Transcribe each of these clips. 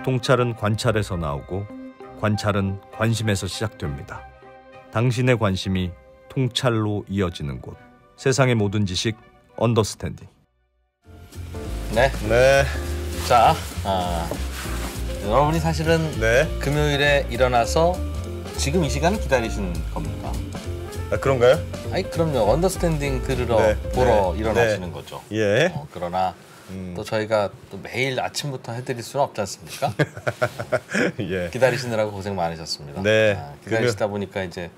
통찰은 관찰에서 나오고 관찰은 관심에서 시작됩니다. 당신의 관심이 통찰로 이어지는 곳. 세상의 모든 지식 언더스탠딩. 네. 자, 여러분이 사실은 금요일에 일어나서 지금 이 시간을 기다리신 겁니까? 그런가요? 아니 그럼요. 언더스탠딩 들으러 보러 일어나시는 거죠. 예. 그러나 또 저희가 또 매일 아침부터 해드릴 수는 없지 않습니까? 예. 기다리시느라고 고생 많으셨습니다. 네. 기다리시다 보니까 이제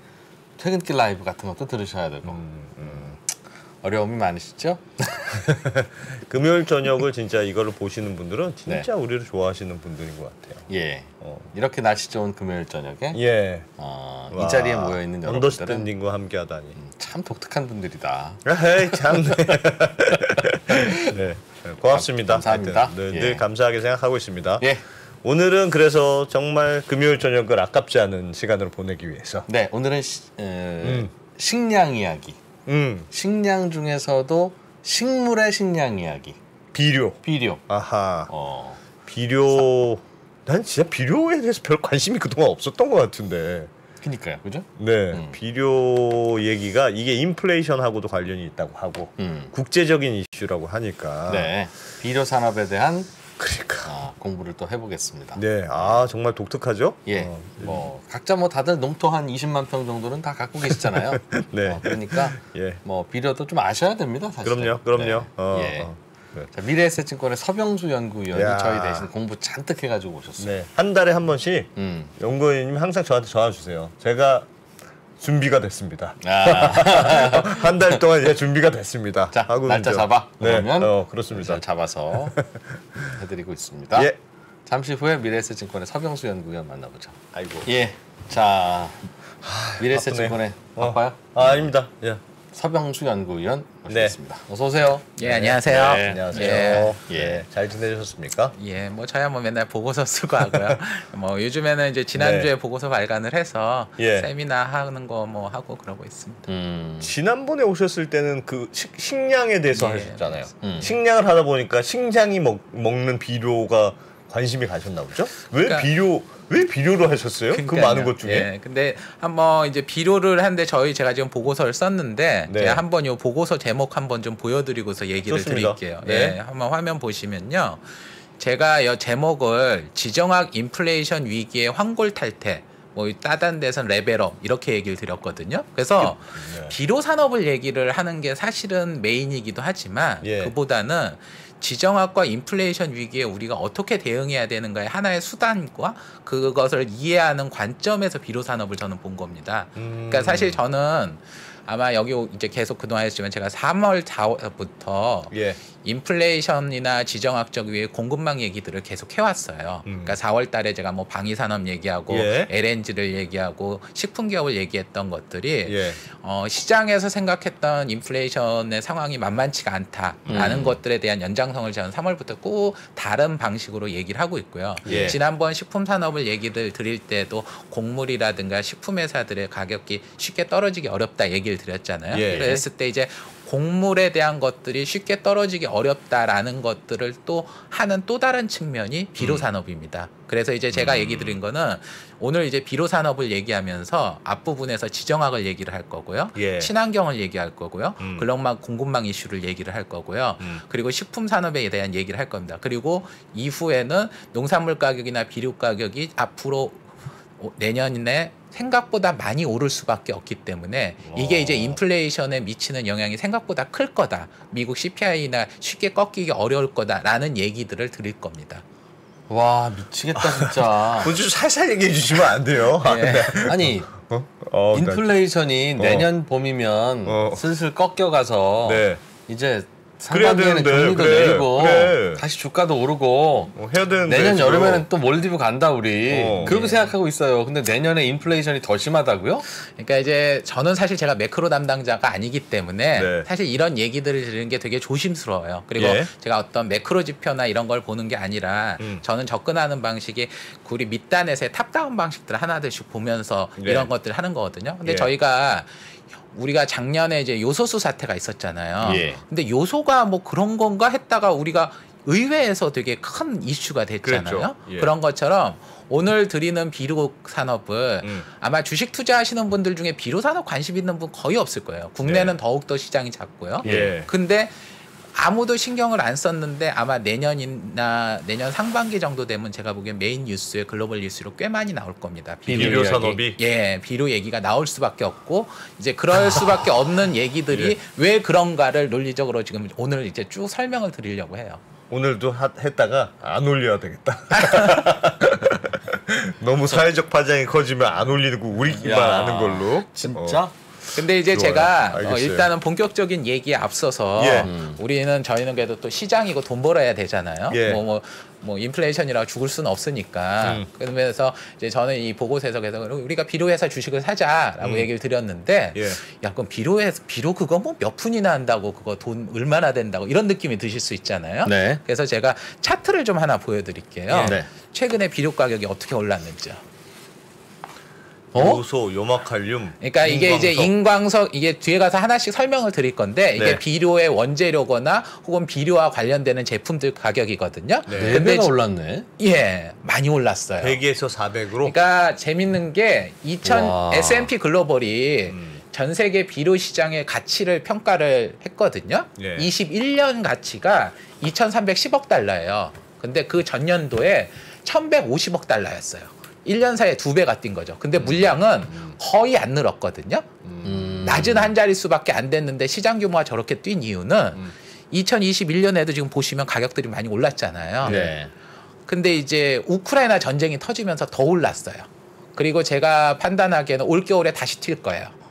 퇴근길 라이브 같은 것도 들으셔야 되고 어려움이 많으시죠? 금요일 저녁을 진짜 이거를 보시는 분들은 진짜 우리를 좋아하시는 분들인 것 같아요. 예. 이렇게 날씨 좋은 금요일 저녁에 이 자리에 모여 있는 여러분들은 언더스탠딩과 함께하다니 참 독특한 분들이다. 에이 참. 네. 고맙습니다. 감사합니다. 늘 감사하게 생각하고 있습니다. 예. 오늘은 그래서 정말 금요일 저녁을 아깝지 않은 시간으로 보내기 위해서. 네, 오늘은 식량 이야기. 식량 중에서도 식물의 식량 이야기. 비료. 아하. 비료. 난 진짜 비료에 대해서 별 관심이 그동안 없었던 것 같은데. 그니까요, 그죠? 네, 비료 얘기가 이게 인플레이션하고도 관련이 있다고 하고 국제적인 이슈라고 하니까. 네, 비료 산업에 대한 그러니까 공부를 또 해보겠습니다. 네, 정말 독특하죠? 예, 각자 다들 농토 한 20만 평 정도는 다 갖고 계시잖아요. 네, 그러니까 비료도 좀 아셔야 됩니다, 사실. 그럼요. 네. 자, 미래에셋증권의 서병수 연구위원이 저희 대신 공부 잔뜩 해가지고 오셨어요. 네, 한 달에 한 번씩 연구위원님 항상 저한테 전화 주세요. 제가 준비가 됐습니다. 한 달 동안 이제 준비가 됐습니다. 자, 날짜 잡아. 그러면 그렇습니다. 잘 잡아서 해드리고 있습니다. 예. 잠시 후에 미래에셋증권의 서병수 연구위원 만나보죠. 아이고. 예. 자, 미래에셋증권의 바빠요? 아닙니다. 예. 서병수 연구위원 모시겠습니다. 어서 오세요. 예, 안녕하세요. 네, 안녕하세요. 잘 지내셨습니까? 예, 저야 맨날 보고서 쓰고 하고요. 요즘에는 이제 지난주에 보고서 발간을 해서 세미나 하는 거 하고 그러고 있습니다. 지난번에 오셨을 때는 그 식량에 대해서 하셨잖아요. 식량을 하다 보니까 식량이 먹는 비료가 관심이 가셨나 보죠? 왜 비료로 하셨어요? 그 많은 것 중에? 예, 근데 한번 이제 비료를 하는데 제가 지금 보고서를 썼는데 제가 한번 요 보고서 제목 한번 좀 보여드리고서 얘기를 드릴게요. 예, 한번 화면 보시면요, 제가 제목을 지정학 인플레이션 위기의 황골 탈퇴, 따단 데선 레벨업 이렇게 얘기를 드렸거든요. 그래서 비료 산업을 얘기를 하는 게 사실은 메인이기도 하지만 그보다는 지정학과 인플레이션 위기에 우리가 어떻게 대응해야 되는가의 하나의 수단과 그것을 이해하는 관점에서 비료 산업을 저는 본 겁니다. 그러니까 사실 저는 아마 여기 이제 계속 그동안 했지만 제가 3월 4월부터 인플레이션이나 지정학적 위기 공급망 얘기들을 계속 해왔어요. 그러니까 4월 달에 제가 방위산업 얘기하고 LNG를 얘기하고 식품기업을 얘기했던 것들이 시장에서 생각했던 인플레이션의 상황이 만만치가 않다라는 것들에 대한 연장성을 저는 3월부터 꼭 다른 방식으로 얘기를 하고 있고요. 지난번 식품산업을 얘기를 드릴 때도 곡물이라든가 식품회사들의 가격이 쉽게 떨어지기 어렵다 얘기를 드렸잖아요. 그랬을 때 이제 곡물에 대한 것들이 쉽게 떨어지기 어렵다라는 것들을 또 하는 또 다른 측면이 비료 산업입니다. 그래서 이제 제가 얘기 드린 거는 오늘 이제 비료 산업을 얘기하면서 앞부분에서 지정학을 얘기를 할 거고요. 친환경을 얘기할 거고요. 글로벌 공급망 이슈를 얘기를 할 거고요. 그리고 식품 산업에 대한 얘기를 할 겁니다. 그리고 이후에는 농산물 가격이나 비료 가격이 앞으로 내년에 생각보다 많이 오를 수밖에 없기 때문에 이게 이제 인플레이션에 미치는 영향이 생각보다 클 거다. 미국 CPI나 쉽게 꺾이기 어려울 거다라는 얘기들을 드릴 겁니다. 와, 미치겠다 진짜. 좀 살살 얘기해 주시면 안 돼요? 아니 인플레이션이 내년 봄이면 슬슬 꺾여가서 이제 상반기에는 금리도 내리고 다시 주가도 오르고 해야 되는데 내년 여름에는 또 몰디브 간다 우리 그렇게 생각하고 있어요. 근데 내년에 인플레이션이 더 심하다고요? 그러니까 이제 저는 사실 제가 매크로 담당자가 아니기 때문에 사실 이런 얘기들을 드리는 게 되게 조심스러워요. 그리고 제가 어떤 매크로 지표나 이런 걸 보는 게 아니라 저는 접근하는 방식이 우리 밑단에서의 탑다운 방식들 하나둘씩 보면서 이런 것들을 하는 거거든요. 근데 우리가 작년에 이제 요소수 사태가 있었잖아요. 근데 요소가 그런 건가 했다가 우리가 의회에서 되게 큰 이슈가 됐잖아요. 그렇죠. 예. 그런 것처럼 오늘 드리는 비료 산업을 아마 주식 투자하시는 분들 중에 비료 산업 관심 있는 분 거의 없을 거예요. 국내는 더욱더 시장이 작고요. 예. 근데 아무도 신경을 안 썼는데 아마 내년이나 내년 상반기 정도 되면 제가 보기엔 메인 뉴스에 글로벌 뉴스로 꽤 많이 나올 겁니다. 비료 산업이 예, 비료 얘기가 나올 수밖에 없고 이제 그럴 수밖에 없는 얘기들이 예. 왜 그런가를 논리적으로 지금 오늘 이제 쭉 설명을 드리려고 해요. 오늘도 했다가 안 올려야 되겠다. 너무 사회적 파장이 커지면 안 올리고 우리끼리만 아는 걸로. 진짜? 근데 이제 좋아요. 제가 일단은 본격적인 얘기에 앞서서 예. 저희는 그래도 또 시장이고 돈 벌어야 되잖아요. 예. 뭐 인플레이션이라고 죽을 수는 없으니까. 그러면서 이제 저는 이 보고서에서 계속 우리가 비료회사 주식을 사자라고 얘기를 드렸는데, 예. 야 그럼 비료 그거 뭐 몇 푼이나 한다고 그거 돈 얼마나 된다고 이런 느낌이 드실 수 있잖아요. 네. 그래서 제가 차트를 좀 하나 보여드릴게요. 네. 최근에 비료 가격이 어떻게 올랐는지요. 요소, 요마칼륨. 그러니까 이게 이제 인광석 이게 뒤에 가서 하나씩 설명을 드릴 건데 이게 네. 비료의 원재료거나 혹은 비료와 관련되는 제품들 가격이거든요. 네. 4배가 올랐네. 예, 많이 올랐어요. 100에서 400으로. 그러니까 재밌는 게 와. S&P 글로벌이 전 세계 비료 시장의 가치를 평가를 했거든요. 예. 21년 가치가 2,310억 달러예요. 근데 그 전년도에 1,150억 달러였어요. 1년 사이에 2배가 뛴 거죠. 근데 물량은 거의 안 늘었거든요. 낮은 한 자릿수밖에 안 됐는데 시장 규모가 저렇게 뛴 이유는 2021년에도 지금 보시면 가격들이 많이 올랐잖아요. 네. 근데 이제 우크라이나 전쟁이 터지면서 더 올랐어요. 그리고 제가 판단하기에는 올겨울에 다시 튈 거예요.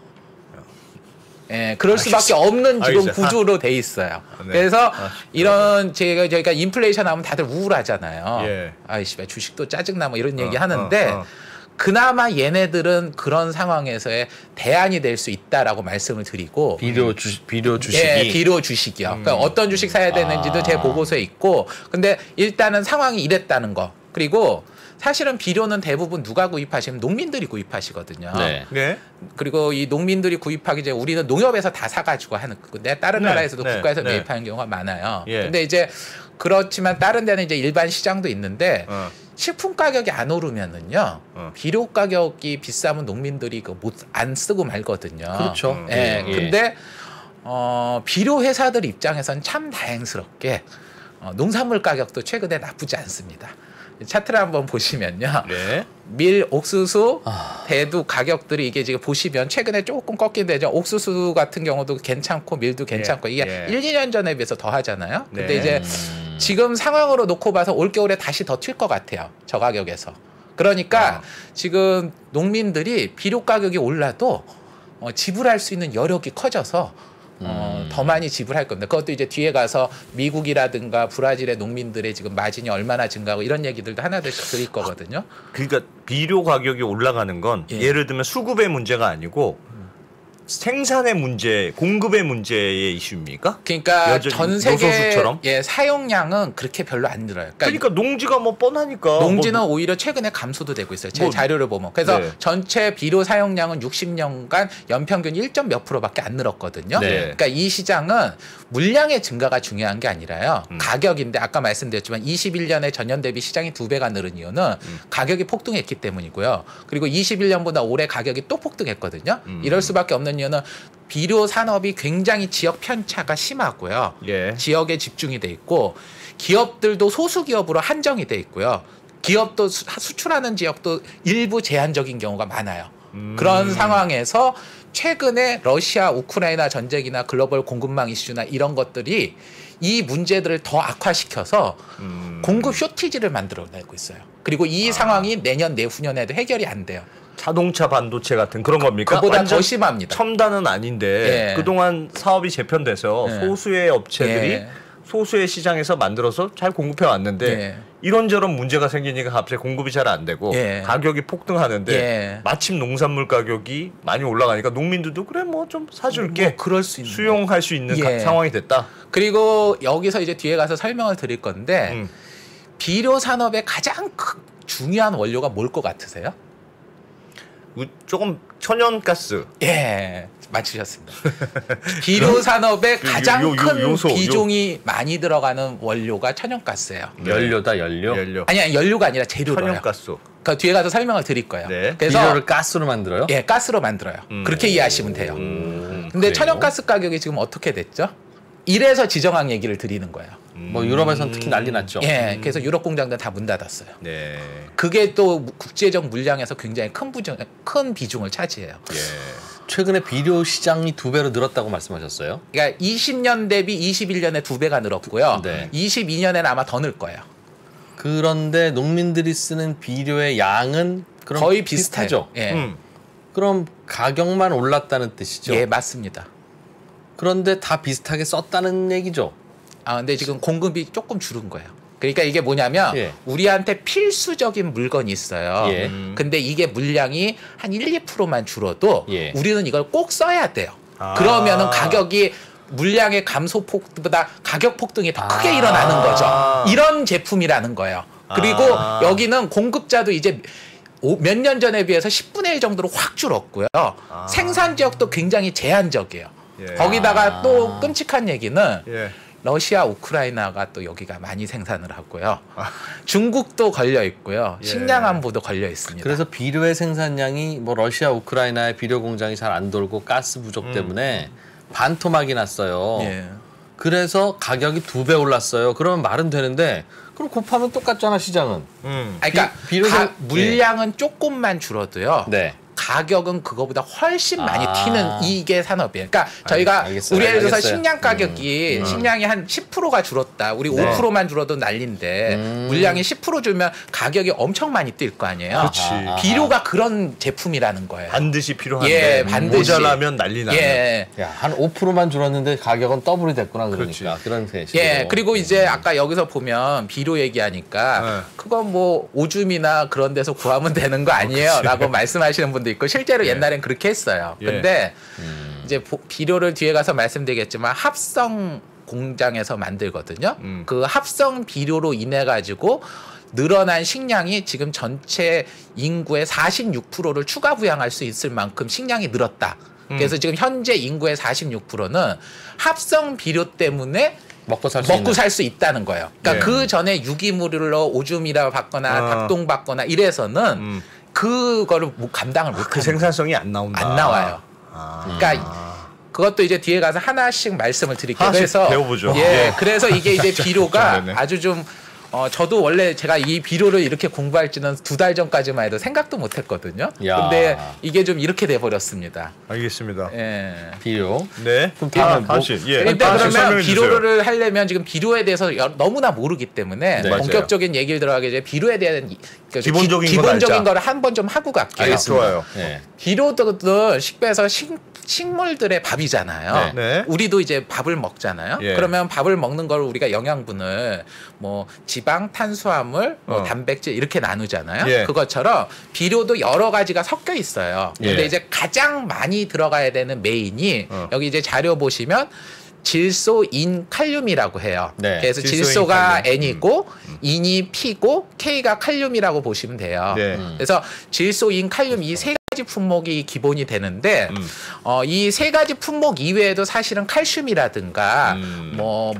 예, 그럴 수밖에 없는 지금 구조로 돼 있어요. 네. 그래서 이런 저희가 인플레이션 하면 다들 우울하잖아요. 예. 아이씨, 주식도 짜증나 뭐 이런 얘기 하는데 그나마 얘네들은 그런 상황에서의 대안이 될 수 있다라고 말씀을 드리고 비료 주식이 예, 비료 주식이요. 그러니까 어떤 주식 사야 되는지도 제 보고서에 있고 근데 일단은 상황이 이랬다는 거. 그리고 사실은 비료는 대부분 누가 구입하시면 농민들이 구입하시거든요. 네. 네. 그리고 이 농민들이 구입하기 전에 우리는 농협에서 다 사가지고 하는 내 다른 나라에서도 국가에서 매입하는 경우가 많아요. 예. 근데 이제 그렇지만 다른 데는 이제 일반 시장도 있는데 식품 가격이 안 오르면은요 비료 가격이 비싸면 농민들이 안 쓰고 말거든요. 그렇죠. 예. 근데 비료 회사들 입장에서는 참 다행스럽게 농산물 가격도 최근에 나쁘지 않습니다. 차트를 한번 보시면요. 네. 밀, 옥수수, 대두 가격들이 이게 지금 보시면 최근에 조금 꺾인 데죠. 옥수수 같은 경우도 괜찮고 밀도 괜찮고 이게 1, 2년 전에 비해서 더 하잖아요. 근데 이제 지금 상황으로 놓고 봐서 올겨울에 다시 더 튈 것 같아요. 저 가격에서. 그러니까 지금 농민들이 비료 가격이 올라도 지불할 수 있는 여력이 커져서 더 많이 지불할 겁니다. 그것도 이제 뒤에 가서 미국이라든가 브라질의 농민들의 지금 마진이 얼마나 증가하고 이런 얘기들도 하나둘씩 드릴 거거든요. 그러니까 비료 가격이 올라가는 건 예를 들면 수급의 문제가 아니고 생산의 문제, 공급의 문제의 이슈입니까? 그러니까 전 세계 요소수처럼? 사용량은 그렇게 별로 안 늘어요. 그러니까 농지가 뭐 뻔하니까. 농지는 오히려 최근에 감소도 되고 있어요. 제 자료를 보면. 그래서 전체 비료 사용량은 60년간 연평균 1점 몇 %밖에 안 늘었거든요. 그러니까 이 시장은 물량의 증가가 중요한 게 아니라요. 가격인데 아까 말씀드렸지만 21년에 전년 대비 시장이 2배가 늘은 이유는 가격이 폭등했기 때문이고요. 그리고 21년보다 올해 가격이 또 폭등했거든요. 이럴 수밖에 없는 이유는 비료 산업이 굉장히 지역 편차가 심하고요. 지역에 집중이 돼 있고 기업들도 소수 기업으로 한정이 돼 있고요. 기업도 수출하는 지역도 일부 제한적인 경우가 많아요. 그런 상황에서 최근에 러시아 우크라이나 전쟁이나 글로벌 공급망 이슈나 이런 것들이 이 문제들을 더 악화시켜서 공급 쇼티지를 만들어내고 있어요. 그리고 이 상황이 내년 내후년에도 해결이 안 돼요. 자동차 반도체 같은 그런 겁니까? 그보다 더 심합니다. 첨단은 아닌데 그동안 사업이 재편돼서 소수의 업체들이 소수의 시장에서 만들어서 잘 공급해 왔는데 이런저런 문제가 생기니까 갑자기 공급이 잘 안 되고 가격이 폭등하는데 마침 농산물 가격이 많이 올라가니까 농민들도 그래 뭐 좀 사줄게 그럴 수 있는 수용할 수 있는 상황이 됐다. 그리고 여기서 이제 뒤에 가서 설명을 드릴 건데 비료 산업의 가장 중요한 원료가 뭘 것 같으세요? 조금 천연가스. 맞추셨습니다. 비료 산업의 가장 큰 비중이 많이 들어가는 원료가 천연가스예요. 연료다 연료? 아니 연료가 아니라 재료로요. 천연가스. 그 뒤에 가서 설명을 드릴 거예요. 네. 그래서 비료를 가스로 만들어요? 예, 가스로 만들어요. 그렇게 이해하시면 돼요. 근데 그래요? 천연가스 가격이 지금 어떻게 됐죠? 이래서 지정학 얘기를 드리는 거예요. 뭐 유럽에서는 특히 난리 났죠. 예, 그래서 유럽 공장들 다 문 닫았어요. 네. 그게 또 국제적 물량에서 굉장히 큰 비중을 차지해요. 예. 최근에 비료 시장이 2배로 늘었다고 말씀하셨어요? 그러니까 20년 대비 21년에 2배가 늘었고요. 네. 22년에는 아마 더 늘 거예요. 그런데 농민들이 쓰는 비료의 양은 그럼 거의 비슷하죠. 예. 그럼 가격만 올랐다는 뜻이죠? 예, 맞습니다. 그런데 다 비슷하게 썼다는 얘기죠? 아, 근데 지금 공급이 조금 줄은 거예요. 그러니까 이게 뭐냐면 우리한테 필수적인 물건이 있어요. 근데 이게 물량이 한 1~2%만 줄어도 우리는 이걸 꼭 써야 돼요. 그러면은 가격이 물량의 감소폭보다 가격 폭등이 더 크게 일어나는 거죠. 이런 제품이라는 거예요. 그리고 여기는 공급자도 이제 몇 년 전에 비해서 10분의 1 정도로 확 줄었고요. 생산 지역도 굉장히 제한적이에요. 거기다가 또 끔찍한 얘기는 러시아, 우크라이나가 또 여기가 많이 생산을 하고요. 중국도 걸려 있고요. 식량 안보도 걸려 있습니다. 그래서 비료의 생산량이 뭐 러시아, 우크라이나의 비료 공장이 잘 안 돌고 가스 부족 때문에 반토막이 났어요. 그래서 가격이 2배 올랐어요. 그러면 말은 되는데 그럼 곱하면 똑같잖아 시장은. 그러니까 물량은 조금만 줄어도요. 네. 가격은 그거보다 훨씬 많이 튀는 이게 산업이에요. 그러니까 저희가 우리 예를 들어서 식량 가격이 식량이 한 10%가 줄었다. 우리 5%만 줄어도 난리인데 물량이 10% 줄면 가격이 엄청 많이 뛸 거 아니에요. 그렇지. 비료가 그런 제품이라는 거예요. 반드시 필요한데 반드시. 모자라면 난리 나요. 한 5%만 줄었는데 가격은 더블이 됐구나 그러니까. 그런 셈이죠. 그리고 이제 아까 여기서 보면 비료 얘기하니까 그건 뭐 오줌이나 그런 데서 구하면 되는 거 아니에요? 라고 말씀하시는 분들 있고 실제로 옛날엔 그렇게 했어요. 근데 이제 비료를 뒤에 가서 말씀드리겠지만 합성 공장에서 만들거든요. 그 합성 비료로 인해 가지고 늘어난 식량이 지금 전체 인구의 46%를 추가 부양할 수 있을 만큼 식량이 늘었다. 그래서 지금 현재 인구의 46%는 합성 비료 때문에 먹고 살 수 있다는 거예요. 그러니까 그 전에 유기물로 오줌이라 받거나 닭똥 받거나 이래서는 그거를 감당을 못. 그 생산성이 안 나온다. 안 나와요. 그러니까 그것도 이제 뒤에 가서 하나씩 말씀을 드릴게요. 그래서 배워보죠. 그래서 이게 이제 비료가 아주 좀 저도 원래 제가 이 비료를 이렇게 공부할지는 2달 전까지만 해도 생각도 못했거든요. 근데 이게 좀 이렇게 돼버렸습니다. 알겠습니다. 비료. 네. 그럼 다음 다시. 근데 그러면 비료를 하려면 지금 비료에 대해서 너무나 모르기 때문에 본격적인 얘기를 들어가기 전에 비료에 대한 기본적인 거를 한번 좀 하고 갈게요. 좋아요. 비료도 식배에서 식물들의 밥이잖아요. 우리도 이제 밥을 먹잖아요. 그러면 밥을 먹는 걸 우리가 영양분을 뭐 지방, 탄수화물, 뭐 단백질 이렇게 나누잖아요. 그것처럼 비료도 여러 가지가 섞여 있어요. 근데 이제 가장 많이 들어가야 되는 메인이 여기 이제 자료 보시면 질소, 인, 칼륨이라고 해요. 그래서 질소가 N이고 인이 P고 K가 칼륨이라고 보시면 돼요. 그래서 질소, 인, 칼륨 이 세 가지 품목이 기본이 되는데 이 세 가지 품목 이외에도 사실은 칼슘이라든가 뭐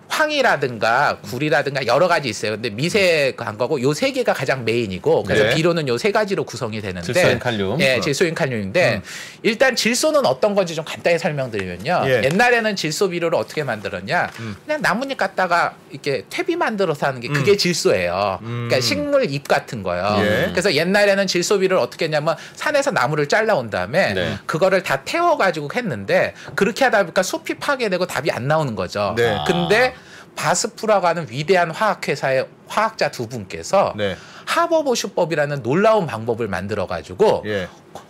황이라든가 굴이라든가 여러 가지 있어요. 근데 미세한 거고 요 세 개가 가장 메인이고 그래서 비료는 요 세 가지로 구성이 되는데 질소인 칼륨. 질소인 칼륨인데 일단 질소는 어떤 건지 좀 간단히 설명드리면요. 옛날에는 질소 비료를 어떻게 만들었냐? 그냥 나뭇잎 갖다가 이렇게 퇴비 만들어서 하는 게 그게 질소예요. 그러니까 식물 잎 같은 거요. 그래서 옛날에는 질소 비료를 어떻게 했냐면 산에서 나무를 잘라온 다음에 그거를 다 태워가지고 했는데 그렇게 하다 보니까 숲이 파괴되고 답이 안 나오는 거죠. 근데 바스프라고 하는 위대한 화학회사의 화학자 2분께서 하버보슈법이라는 놀라운 방법을 만들어가지고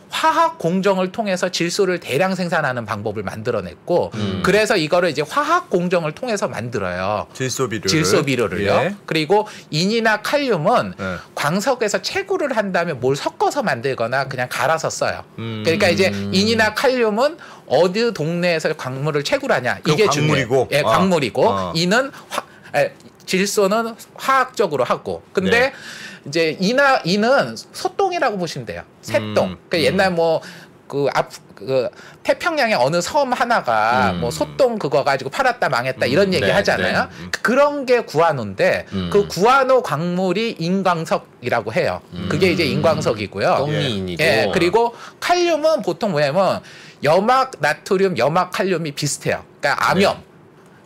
화학 공정을 통해서 질소를 대량 생산하는 방법을 만들어냈고 그래서 이거를 이제 화학 공정을 통해서 만들어요. 질소 비료를요. 그리고 인이나 칼륨은 광석에서 채굴을 한 다음에 뭘 섞어서 만들거나 그냥 갈아서 써요. 그러니까 이제 인이나 칼륨은 어느 동네에서 광물을 채굴하냐 이게 중요해요. 광물이고 인은 질소는 화학적으로 하고 근데 이제 인은 소똥이라고 보시면 돼요. 새똥. 그러니까 옛날 뭐 그 태평양의 어느 섬 하나가 뭐 소똥 그거 가지고 팔았다 망했다 이런 얘기 하잖아요. 그런 게 구아노인데 그 구아노 광물이 인광석이라고 해요. 그게 이제 인광석이고요. 똥미인이고. 예, 그리고 칼륨은 보통 뭐냐면 염화 나트륨, 염화 칼륨이 비슷해요. 그러니까 암염.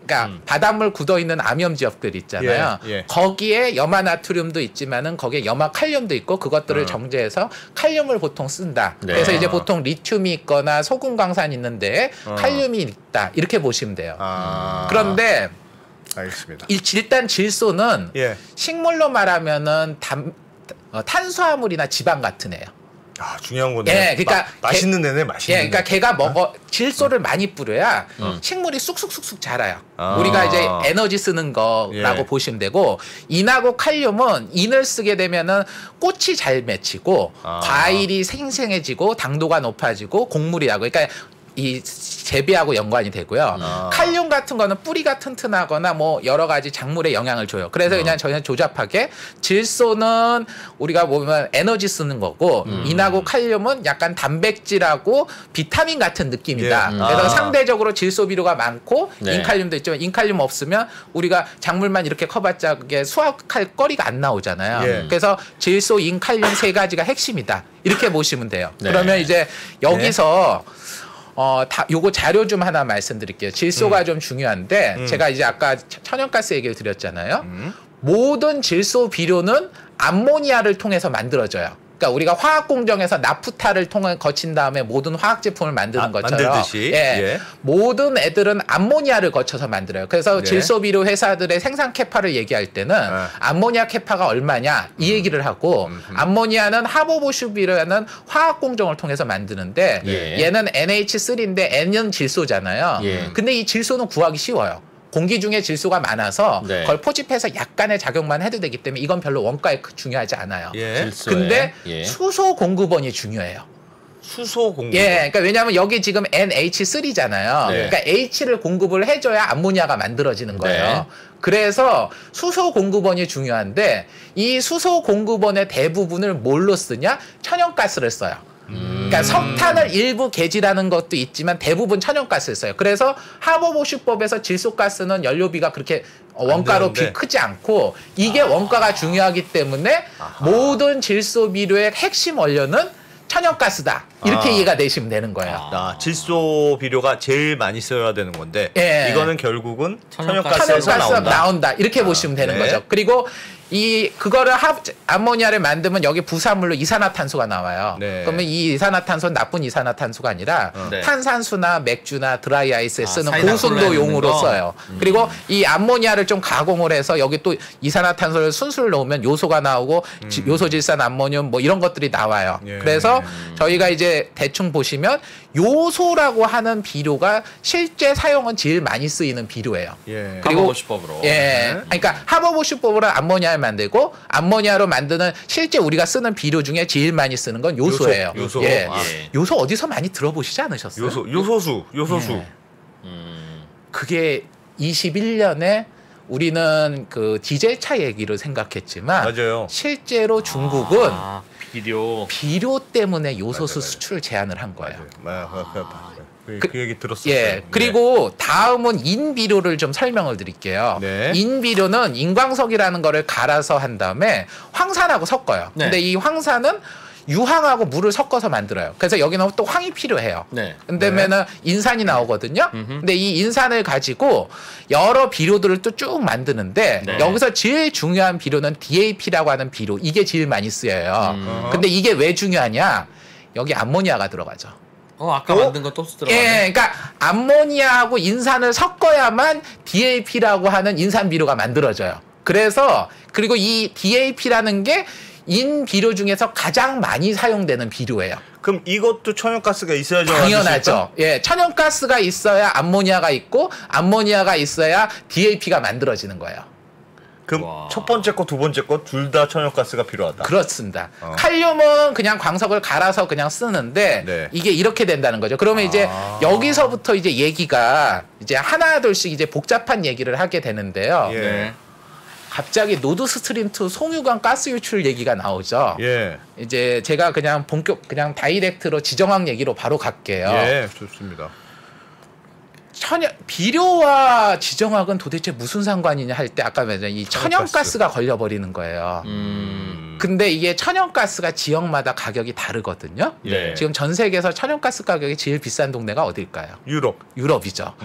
그러니까 바닷물 굳어 있는 암염 지역들 있잖아요. 거기에 염화 나트륨도 있지만은 거기에 염화 칼륨도 있고 그것들을 정제해서 칼륨을 보통 쓴다. 그래서 이제 보통 리튬이 있거나 소금 광산이 있는데 칼륨이 있다. 이렇게 보시면 돼요. 그런데 알겠습니다. 일단 질소는 식물로 말하면은 탄수화물이나 지방 같은 애요. 아, 중요한 건데. 그러니까 맛있는 애네, 맛있는 애. 그러니까 걔가 질소를 많이 뿌려야 식물이 쑥쑥쑥쑥 자라요. 우리가 이제 에너지 쓰는 거라고 보시면 되고, 인하고 칼륨은 인을 쓰게 되면은 꽃이 잘 맺히고 과일이 생생해지고 당도가 높아지고 곡물이 나고, 그러니까 이 재배하고 연관이 되고요. 칼륨 같은 거는 뿌리가 튼튼하거나 뭐 여러 가지 작물에 영향을 줘요. 그래서 그냥 저희는 조잡하게 질소는 우리가 보면 에너지 쓰는 거고 인하고 칼륨은 약간 단백질하고 비타민 같은 느낌이다. 그래서 상대적으로 질소 비료가 많고 인칼륨도 있지만 인칼륨 없으면 우리가 작물만 이렇게 커봤자 그게 수확할 거리가 안 나오잖아요. 그래서 질소, 인칼륨 세 가지가 핵심이다. 이렇게 보시면 돼요. 그러면 이제 여기서 요거 자료 좀 하나 말씀드릴게요. 질소가 좀 중요한데 제가 이제 아까 천연가스 얘기를 드렸잖아요. 모든 질소 비료는 암모니아를 통해서 만들어져요. 그러니까 우리가 화학 공정에서 나프타를 거친 다음에 모든 화학 제품을 만드는 것처럼 만들듯이. 모든 애들은 암모니아를 거쳐서 만들어요. 그래서 질소 비료 회사들의 생산 캐파를 얘기할 때는 암모니아 캐파가 얼마냐 이 얘기를 하고 암모니아는 하보보슈비라는 화학 공정을 통해서 만드는데 얘는 NH3인데 N은 질소잖아요. 근데 이 질소는 구하기 쉬워요. 공기 중에 질소가 많아서 그걸 포집해서 약간의 작용만 해도 되기 때문에 이건 별로 원가에 중요하지 않아요. 근데 수소 공급원이 중요해요. 수소 공급. 그러니까 왜냐하면 여기 지금 NH3잖아요. 그러니까 H를 공급을 해줘야 암모니아가 만들어지는 거예요. 그래서 수소 공급원이 중요한데 이 수소 공급원의 대부분을 뭘로 쓰냐? 천연가스를 써요. 그러니까 석탄을 일부 개질하는 것도 있지만 대부분 천연가스를 써요. 그래서 하버보슈법에서 질소가스는 연료비가 그렇게 원가로 크지 않고 이게 원가가 중요하기 때문에 모든 질소 비료의 핵심 원료는 천연가스다. 이렇게 이해가 되시면 되는 거예요. 질소 비료가 제일 많이 써야 되는 건데 이거는 결국은 천연가스에서 나온다. 이렇게 보시면 되는 거죠. 그리고 그거를 암모니아를 만들면 여기 부산물로 이산화탄소가 나와요. 그러면 이 이산화탄소는 나쁜 이산화탄소가 아니라 탄산수나 맥주나 드라이 아이스에 쓰는 고순도용으로 써요. 그리고 이 암모니아를 좀 가공을 해서 여기 또 이산화탄소를 순수를 넣으면 요소가 나오고 요소질산 암모늄 뭐 이런 것들이 나와요. 그래서 저희가 이제 대충 보시면 요소라고 하는 비료가 실제 사용은 제일 많이 쓰이는 비료예요. 그리고 하버보슈법으로. 그러니까 하버보슈법으로 암모니아를 만들고 암모니아로 만드는 실제 우리가 쓰는 비료 중에 제일 많이 쓰는 건 요소예요. 요소 어디서 많이 들어보시지 않으셨어요? 요소수. 그게 21년에 우리는 그 디젤차 얘기를 생각했지만 실제로 중국은 비료 때문에 요소수 수출을 제한을 한 거예요. 그 얘기 들었어요. 그리고 다음은 인비료를 좀 설명을 드릴게요. 인비료는 인광석이라는 거를 갈아서 한 다음에 황산하고 섞어요. 근데 이 황산은 유황하고 물을 섞어서 만들어요. 그래서 여기는 또 황이 필요해요. 근데면은 인산이 나오거든요. 근데 이 인산을 가지고 여러 비료들을 또 쭉 만드는데 여기서 제일 중요한 비료는 DAP라고 하는 비료. 이게 제일 많이 쓰여요. 근데 이게 왜 중요하냐? 여기 암모니아가 들어가죠. 아까 만든 거 또 들어가네. 그러니까 암모니아하고 인산을 섞어야만 DAP라고 하는 인산 비료가 만들어져요. 그리고 이 DAP라는 게 인비료 중에서 가장 많이 사용되는 비료예요. 그럼 이것도 천연가스가 있어야죠? 당연하죠. 천연가스가 있어야 암모니아가 있고 암모니아가 있어야 DAP가 만들어지는 거예요. 그럼 첫 번째 거, 두 번째 거 둘 다 천연가스가 필요하다. 그렇습니다. 칼륨은 그냥 광석을 갈아서 그냥 쓰는데 이게 이렇게 된다는 거죠. 그러면 이제 여기서부터 이제 얘기가 이제 하나 둘씩 이제 복잡한 얘기를 하게 되는데요. 갑자기 노드스트림 2 송유관 가스 유출 얘기가 나오죠. 예. 이제 제가 그냥 그냥 다이렉트로 지정학 얘기로 바로 갈게요. 예, 좋습니다. 비료와 지정학은 도대체 무슨 상관이냐 할 때 아까 말했잖아요. 이 천연가스가 걸려버리는 거예요. 근데 이게 천연가스가 지역마다 가격이 다르거든요. 예. 지금 전 세계에서 천연가스 가격이 제일 비싼 동네가 어딜까요? 유럽이죠.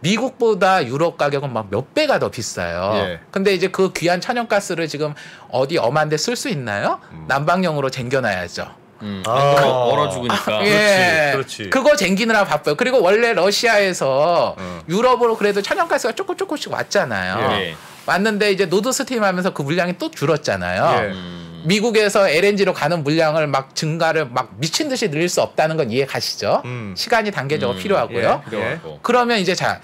미국보다 유럽 가격은 막 몇 배가 더 비싸요. 예. 근데 이제 그 귀한 천연가스를 지금 어디 엄한 데 쓸 수 있나요? 난방용으로 쟁겨놔야죠. 얼어 죽으니까. 예. 그렇지. 그거 쟁기느라 바빠요. 그리고 원래 러시아에서 유럽으로 그래도 천연가스가 조금씩 왔잖아요. 예. 왔는데 이제 노드스트림 하면서 그 물량이 또 줄었잖아요. 예. 미국에서 LNG로 가는 물량을 막 증가를 막 미친 듯이 늘릴 수 없다는 건 이해 가시죠? 시간이 단계적으로 필요하고요. 예. 그러면 이제 자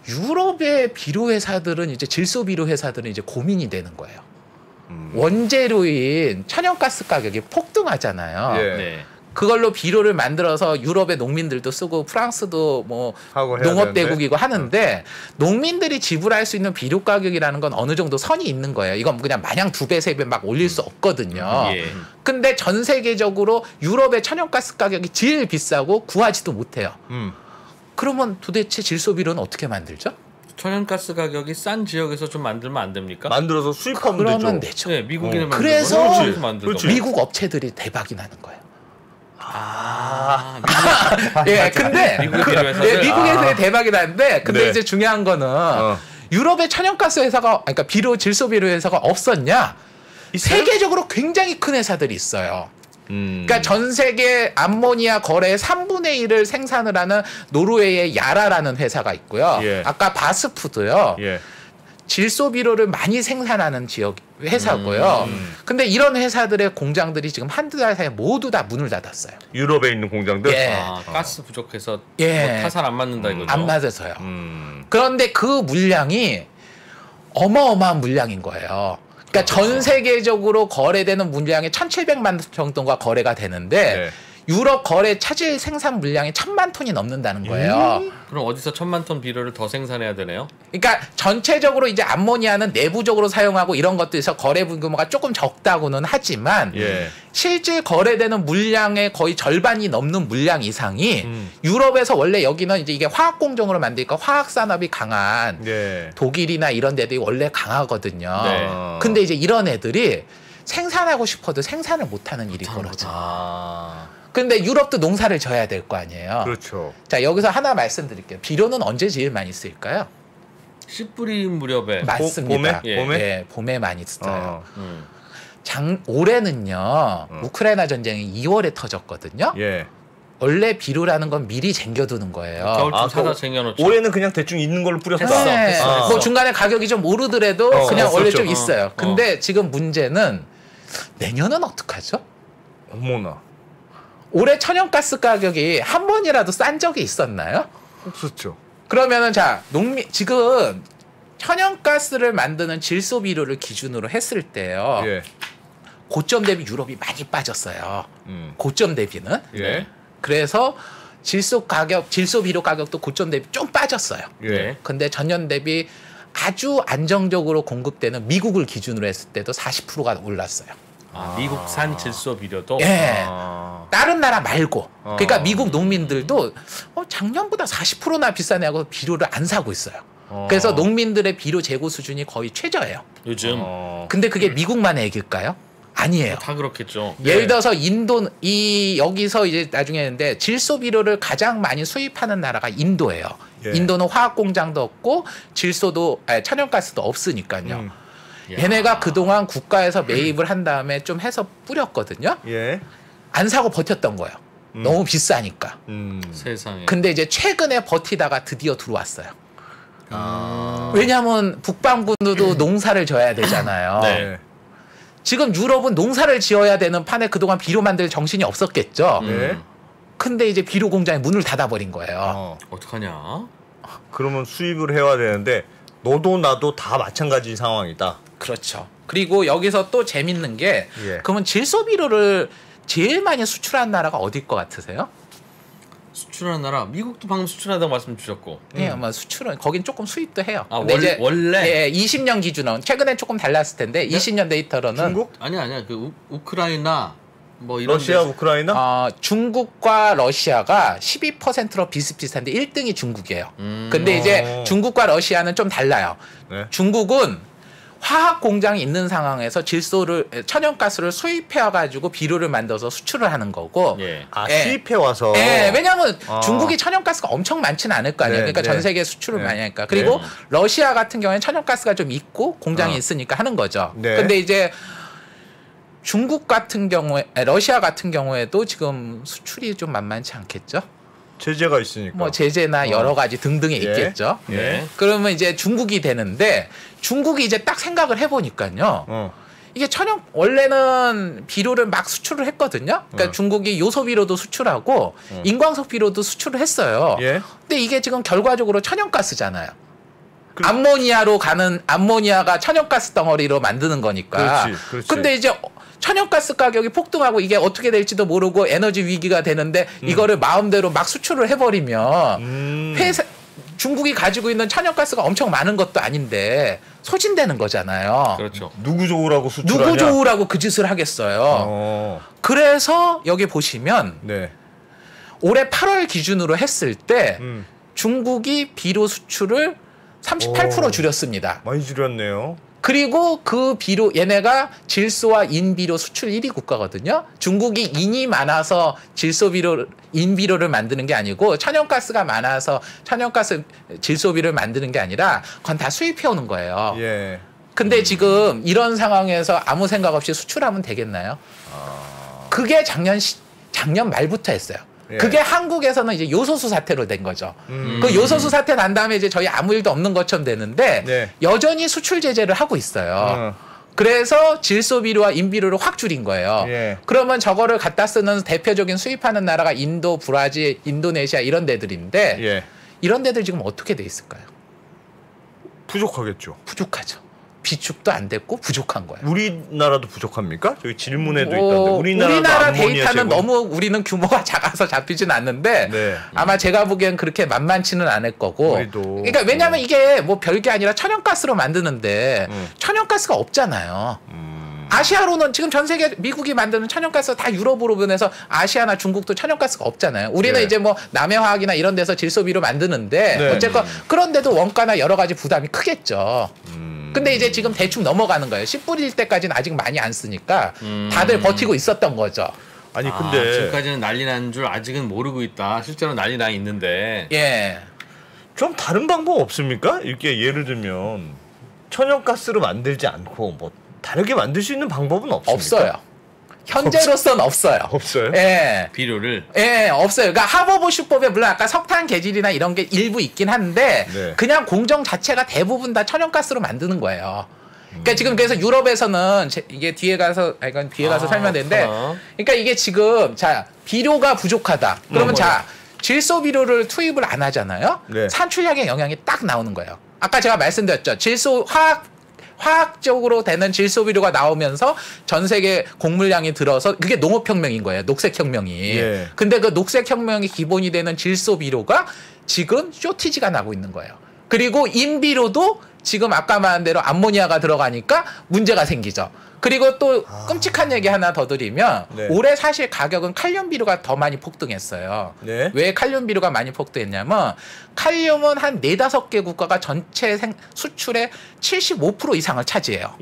유럽의 비료 회사들은 이제 질소 비료 회사들은 이제 고민이 되는 거예요. 원재료인 천연가스 가격이 폭등하잖아요. 예. 네. 그걸로 비료를 만들어서 유럽의 농민들도 쓰고 프랑스도 뭐 농업대국이고 하는데 농민들이 지불할 수 있는 비료 가격이라는 건 어느 정도 선이 있는 거예요. 이건 그냥 마냥 2배, 3배 막 올릴 수 없거든요. 예. 근데 전 세계적으로 유럽의 천연가스 가격이 제일 비싸고 구하지도 못해요. 그러면 도대체 질소 비료는 어떻게 만들죠? 천연가스 가격이 싼 지역에서 좀 만들면 안 됩니까? 만들어서 수입하면 그러면 되죠. 네, 미국인을 만들고 그래서 그렇지. 미국 업체들이 대박이 나는 거예요. 예, 근데 미국에서 대박이 나는데 근데 네. 이제 중요한 거는 유럽에 천연가스 회사가 그러니까 질소 비료 회사가 없었냐? 세계적으로 굉장히 큰 회사들이 있어요. 그러니까 전 세계 암모니아 거래의 3분의 1을 생산을 하는 노르웨이의 야라라는 회사가 있고요. 예. 아까 바스푸드요. 예. 질소 비료를 많이 생산하는 지역 회사고요. 근데 이런 회사들의 공장들이 지금 한두 달 사이에 모두 다 문을 닫았어요. 유럽에 있는 공장들? 예. 가스 부족해서 예. 뭐 타산 안 맞는다 이거죠. 안 맞아서요. 그런데 그 물량이 어마어마한 물량인 거예요. 그러니까 전 세계적으로 거래되는 물량이 1,700만 정도가 거래가 되는데 네. 유럽 거래 차질 생산 물량이 1,000만 톤이 넘는다는 거예요. 그럼 어디서 1,000만 톤 비료를 더 생산해야 되네요? 그러니까 전체적으로 이제 암모니아는 내부적으로 사용하고 이런 것들에서 거래 규모가 조금 적다고는 하지만 예. 실제 거래되는 물량의 거의 절반이 넘는 물량 이상이 유럽에서 원래 여기는 이제 이게 화학 공정으로 만드니까 화학 산업이 강한 예. 독일이나 이런 데들이 원래 강하거든요. 네. 근데 이제 이런 애들이 생산하고 싶어도 생산을 못하는 일이 벌어져. 근데 유럽도 농사를 져야 될 거 아니에요. 그렇죠. 자, 여기서 하나 말씀드릴게요. 비료는 언제 제일 많이 쓰일까요? 씨 뿌린 무렵에. 맞습니다. 봄에? 봄에? 네, 봄에 많이 써요. 올해는요. 우크라이나 전쟁이 2월에 터졌거든요. 예. 원래 비료라는 건 미리 쟁겨두는 거예요. 겨울쯤 사다 쟁여놓죠. 올해는 그냥 대충 있는 걸로 뿌렸다. 네. 뭐 중간에 가격이 좀 오르더라도 그냥 원래 좀 있어요. 근데 지금 문제는 내년은 어떡하죠? 어머나. 올해 천연가스 가격이 한 번이라도 싼 적이 있었나요? 없었죠. 그러면은 자, 지금 천연가스를 만드는 질소 비료를 기준으로 했을 때요. 예. 고점 대비 유럽이 많이 빠졌어요. 고점 대비는. 예. 그래서 질소 비료 가격도 고점 대비 좀 빠졌어요. 예. 근데 전년 대비 아주 안정적으로 공급되는 미국을 기준으로 했을 때도 40%가 올랐어요. 미국산 질소 비료도? 예. 다른 나라 말고. 그러니까 미국 농민들도 작년보다 40%나 비싸네 하고 비료를 안 사고 있어요. 그래서 농민들의 비료 재고 수준이 거의 최저예요. 요즘. 근데 그게 미국만의 얘기일까요? 아니에요. 다 그렇겠죠. 예를 들어서 여기서 이제 나중에 했는데 질소 비료를 가장 많이 수입하는 나라가 인도예요. 예. 인도는 화학 공장도 없고 천연가스도 없으니까요. 얘네가 그동안 국가에서 매입을 한 다음에 좀 해서 뿌렸거든요. 예. 안 사고 버텼던 거예요. 너무 비싸니까. 세상에. 근데 이제 최근에 버티다가 드디어 들어왔어요. 왜냐하면 북반구도 농사를 져야 되잖아요. 네. 지금 유럽은 농사를 지어야 되는 판에 그동안 비료 만들 정신이 없었겠죠. 네. 근데 이제 비료 공장이 문을 닫아버린 거예요. 어떡하냐? 그러면 수입을 해야 되는데 너도 나도 다 마찬가지 상황이다. 그렇죠. 그리고 여기서 또 재밌는 게 예. 그러면 질소 비료를 제일 많이 수출한 나라가 어디일 것 같으세요? 수출하는 나라 미국도 방금 수출하다고 말씀 주셨고. 예, 아마 수출은 거긴 조금 수입도 해요. 아, 원래 예, 20년 기준은 최근에 조금 달랐을 텐데 네? 20년 데이터로는 중국? 아니야. 그 우크라이나 뭐 이런 러시아, 우크라이나? 중국과 러시아가 12%로 비슷비슷한데 1등이 중국이에요. 근데 이제 중국과 러시아는 좀 달라요. 네. 중국은 화학 공장이 있는 상황에서 천연가스를 수입해 와가지고 비료를 만들어서 수출을 하는 거고. 예. 수입해 와서. 예, 왜냐하면 중국이 천연가스가 엄청 많지는 않을 거 아니에요. 그러니까 전 세계 수출을 많이 하니까. 그리고 러시아 같은 경우에는 천연가스가 좀 있고 공장이 있으니까 하는 거죠. 근데 이제 러시아 같은 경우에도 지금 수출이 좀 만만치 않겠죠. 제재가 있으니까. 뭐 제재나 여러 가지 등등이 있겠죠. 그러면 이제 중국이 되는데 중국이 이제 딱 생각을 해보니까요. 이게 원래는 비료를 막 수출을 했거든요. 그러니까 중국이 요소 비료도 수출하고 인광석 비료도 수출을 했어요. 근데 이게 지금 결과적으로 천연가스잖아요. 암모니아가 천연가스 덩어리로 만드는 거니까. 그렇지. 근데 이제 천연가스 가격이 폭등하고 이게 어떻게 될지도 모르고 에너지 위기가 되는데 이거를 마음대로 막 수출을 해버리면 중국이 가지고 있는 천연가스가 엄청 많은 것도 아닌데 소진되는 거잖아요. 그렇죠. 누구 좋으라고 수출하냐? 누구 좋으라고 그 짓을 하겠어요. 그래서 여기 보시면 올해 8월 기준으로 했을 때 중국이 비료 수출을 38% 줄였습니다. 많이 줄였네요. 그리고 그 비료 얘네가 질소와 인비료 수출 1위 국가거든요. 중국이 인이 많아서 인비료를 만드는 게 아니고 천연가스가 많아서 질소비료를 만드는 게 아니라 그건 다 수입해 오는 거예요. 근데 지금 이런 상황에서 아무 생각 없이 수출하면 되겠나요? 그게 작년 말부터 했어요. 그게 한국에서는 이제 요소수 사태로 된 거죠. 그 요소수 사태 난 다음에 이제 저희 아무 일도 없는 것처럼 되는데 여전히 수출 제재를 하고 있어요. 그래서 질소비료와 인비료를 확 줄인 거예요. 그러면 저거를 갖다 쓰는 대표적인 수입하는 나라가 인도, 브라질, 인도네시아 이런 데들인데 이런 데들 지금 어떻게 돼 있을까요? 부족하겠죠. 부족하죠. 비축도 안 됐고 부족한 거예요. 우리나라도 부족합니까? 저기 질문에도 있던데 우리나라 데이터는 너무 우리는 규모가 작아서 잡히진 않는데 아마 제가 보기엔 그렇게 만만치는 않을 거고. 그러니까 왜냐하면 이게 뭐 별게 아니라 천연가스로 만드는데 천연가스가 없잖아요. 아시아로는 지금 전 세계 미국이 만드는 천연가스 다 유럽으로 보내서 아시아나 중국도 천연가스가 없잖아요. 우리는 이제 뭐 남해화학이나 이런 데서 질소비료 만드는데 어쨌건 그런데도 원가나 여러 가지 부담이 크겠죠. 근데 이제 지금 대충 넘어가는 거예요. 씨 뿌릴 때까지는 아직 많이 안 쓰니까 다들 버티고 있었던 거죠. 아니 근데 지금까지는 난리 난 줄 아직은 모르고 있다. 실제로 난리 나 있는데. 좀 다른 방법 없습니까? 이렇게 예를 들면 천연가스로 만들지 않고 뭐 다르게 만들 수 있는 방법은 없습니까? 없어요. 현재로서는 없어요. 없어요? 비료를? 없어요. 그러니까 하버보슈법에 물론 아까 석탄 개질이나 이런 게 일부 있긴 한데 그냥 공정 자체가 대부분 다 천연가스로 만드는 거예요. 그러니까 지금 그래서 유럽에서는 이게 뒤에 가서 설명되는데 그러니까 이게 지금 비료가 부족하다. 그러면 질소 비료를 투입을 안 하잖아요. 산출량의 영향이 딱 나오는 거예요. 아까 제가 말씀드렸죠. 화학적으로 되는 질소 비료가 나오면서 전 세계 곡물량이 들어서 그게 농업혁명인 거예요. 녹색혁명이. 근데 그 녹색혁명이 기본이 되는 질소 비료가 지금 쇼티지가 나고 있는 거예요. 그리고 인비료도 지금 아까 말한 대로 암모니아가 들어가니까 문제가 생기죠. 그리고 또 끔찍한 얘기 하나 더 드리면 올해 사실 가격은 칼륨 비료가 더 많이 폭등했어요. 왜 칼륨 비료가 많이 폭등했냐면 칼륨은 한 4-5개 국가가 전체 수출의 75% 이상을 차지해요.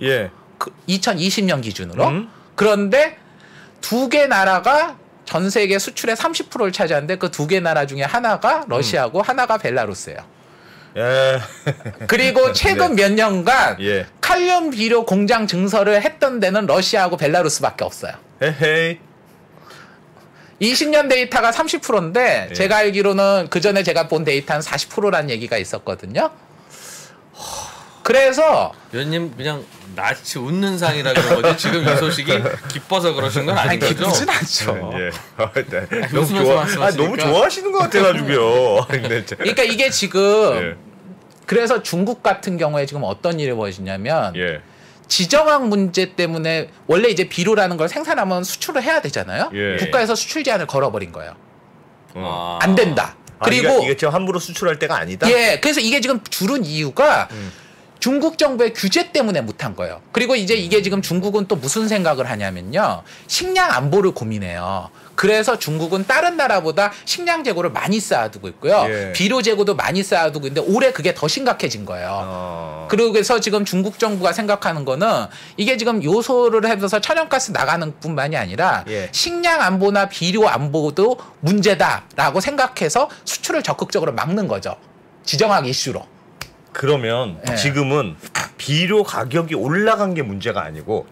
2020년 기준으로. 그런데 2개 나라가 전 세계 수출의 30%를 차지하는데 그 2개 나라 중에 하나가 러시아고 하나가 벨라루스예요. 그리고 최근 몇 년간 칼륨 비료 공장 증설을 했던 데는 러시아하고 벨라루스밖에 없어요. 20년 데이터가 30%인데 제가 알기로는 그 전에 제가 본 데이터는 40%라는 얘기가 있었거든요. 그래서 위원님 그냥 낯이 웃는 상이라 그런 거지 지금 이 소식이 기뻐서 그러신 건 아닌 거죠? 기쁘진 않죠. 너무 좋아하시는 것 같아가지고요. 그러니까 이게 지금 그래서 중국 같은 경우에 지금 어떤 일이 벌어지냐면 지정학 문제 때문에 원래 이제 비료라는 걸 생산하면 수출을 해야 되잖아요. 국가에서 수출 제한을 걸어버린 거예요. 안 된다. 그리고 이게 지금 함부로 수출할 때가 아니다. 예, 그래서 이게 지금 줄은 이유가 중국 정부의 규제 때문에 못한 거예요. 그리고 이제 이게 지금 중국은 또 무슨 생각을 하냐면요, 식량 안보를 고민해요. 그래서 중국은 다른 나라보다 식량 재고를 많이 쌓아두고 있고요. 예. 비료 재고도 많이 쌓아두고 있는데 올해 그게 더 심각해진 거예요. 그래서 지금 중국 정부가 생각하는 거는 이게 지금 요소를 해서 천연가스 나가는 뿐만이 아니라 예. 식량 안보나 비료 안보도 문제다라고 생각해서 수출을 적극적으로 막는 거죠. 지정학 이슈로. 그러면 예. 지금은 비료 가격이 올라간 게 문제가 아니고,